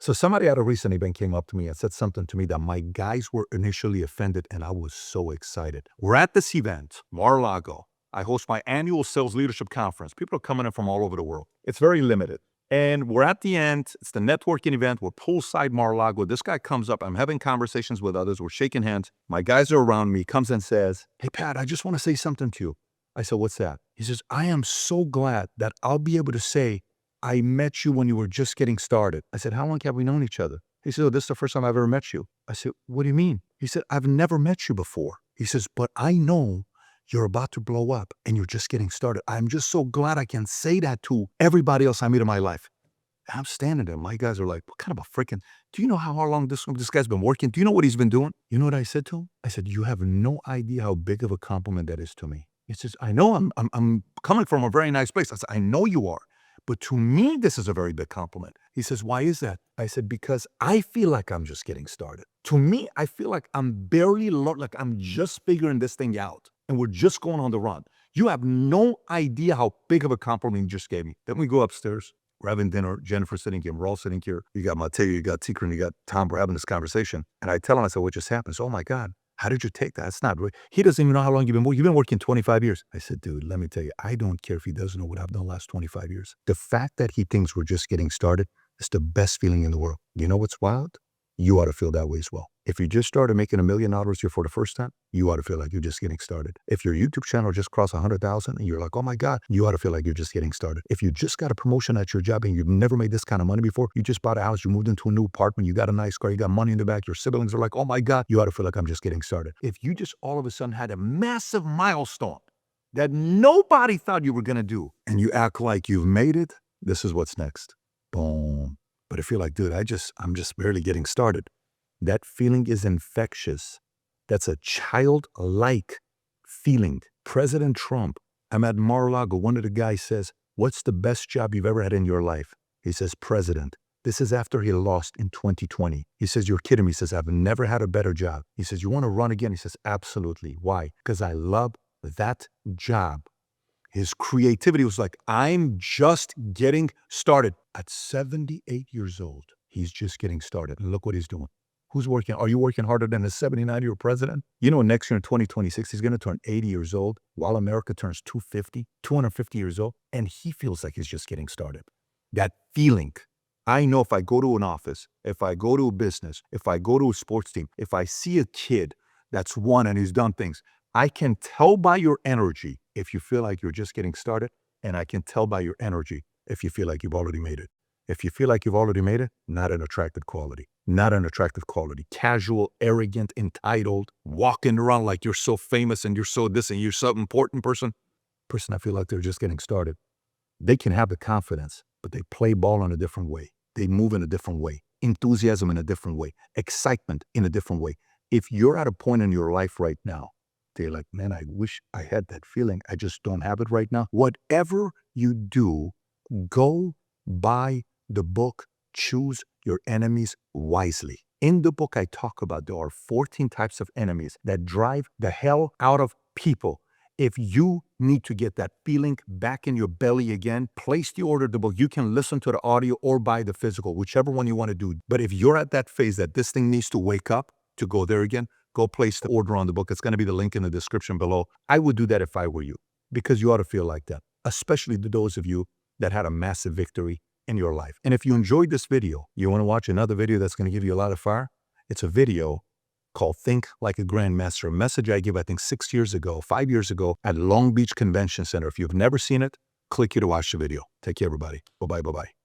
So somebody at a recent event came up to me and said something to me that my guys were initially offended, and I was so excited. We're at this event, Mar-a-Lago. I host my annual sales leadership conference. People are coming in from all over the world. It's very limited. And we're at the end. It's the networking event. We're poolside Mar-a-Lago. This guy comes up. I'm having conversations with others. We're shaking hands. My guys are around me. He comes and says, "Hey, Pat, I just want to say something to you." I said, "What's that?" He says, "I am so glad that I'll be able to say I met you when you were just getting started." I said, "How long have we known each other?" He said, "Oh, this is the first time I've ever met you." I said, "What do you mean?" He said, "I've never met you before." He says, "But I know you're about to blow up and you're just getting started. I'm just so glad I can say that to everybody else I meet in my life." And I'm standing there. My guys are like, "What kind of a freaking, do you know how long this guy's been working? Do you know what he's been doing?" You know what I said to him? I said, "You have no idea how big of a compliment that is to me." He says, "I know I'm coming from a very nice place." I said, "I know you are. But to me, this is a very big compliment." He says, "Why is that?" I said, "Because I feel like I'm just getting started. To me, I feel like I'm barely, like I'm just figuring this thing out and we're just going on the run. You have no idea how big of a compliment you just gave me." Then we go upstairs. We're having dinner. Jennifer's sitting here. We're all sitting here. You got Mateo, you got Tikran, you got Tom. We're having this conversation. And I tell him, I said, "What just happened?" So, "Oh my God, how did you take that? That's not real." He doesn't even know how long you've been working. You've been working 25 years. I said, "Dude, let me tell you, I don't care if he doesn't know what I've done the last 25 years. The fact that he thinks we're just getting started is the best feeling in the world." You know what's wild? You ought to feel that way as well. If you just started making $1 million here for the first time, you ought to feel like you're just getting started. If your YouTube channel just crossed 100,000 and you're like, "Oh my God," you ought to feel like you're just getting started. If you just got a promotion at your job and you've never made this kind of money before, you just bought a house, you moved into a new apartment, you got a nice car, you got money in the back, your siblings are like, "Oh my God," you ought to feel like I'm just getting started. If you just all of a sudden had a massive milestone that nobody thought you were going to do and you act like you've made it, this is what's next. Boom. But if you're like, "Dude, I'm just barely getting started," that feeling is infectious. That's a childlike feeling. President Trump, I'm at Mar-a-Lago. One of the guys says, "What's the best job you've ever had in your life?" He says, "President." This is after he lost in 2020. He says, "You're kidding me." He says, "I've never had a better job." He says, "You want to run again?" He says, "Absolutely." Why? "Because I love that job." His creativity was like, "I'm just getting started." At 78 years old, he's just getting started. And look what he's doing. Who's working? Are you working harder than a 79-year-old president? You know, next year in 2026, he's going to turn 80 years old while America turns 250 years old. And he feels like he's just getting started. That feeling. I know if I go to an office, if I go to a business, if I go to a sports team, if I see a kid that's won and he's done things, I can tell by your energy if you feel like you're just getting started, and I can tell by your energy if you feel like you've already made it. If you feel like you've already made it, not an attractive quality. Not an attractive quality. Casual, arrogant, entitled, walking around like you're so famous and you're so this and you're so important person. I feel like they're just getting started. They can have the confidence, but they play ball in a different way. They move in a different way. Enthusiasm in a different way. Excitement in a different way. If you're at a point in your life right now, they're like, "Man, I wish I had that feeling. I just don't have it right now." Whatever you do, go buy the book, Choose Your Enemies Wisely. In the book, I talk about there are 14 types of enemies that drive the hell out of people. If you need to get that feeling back in your belly again, place the order of the book. You can listen to the audio or buy the physical, whichever one you want to do. But if you're at that phase that this thing needs to wake up to go there again, go place the order on the book. It's going to be the link in the description below. I would do that if I were you, because you ought to feel like that, especially to those of you that had a massive victory in your life. And if you enjoyed this video, you want to watch another video that's going to give you a lot of fire? It's a video called Think Like a Grandmaster, a message I gave, I think 5 years ago at Long Beach Convention Center. If you've never seen it, click here to watch the video. Take care, everybody. Bye-bye, bye-bye.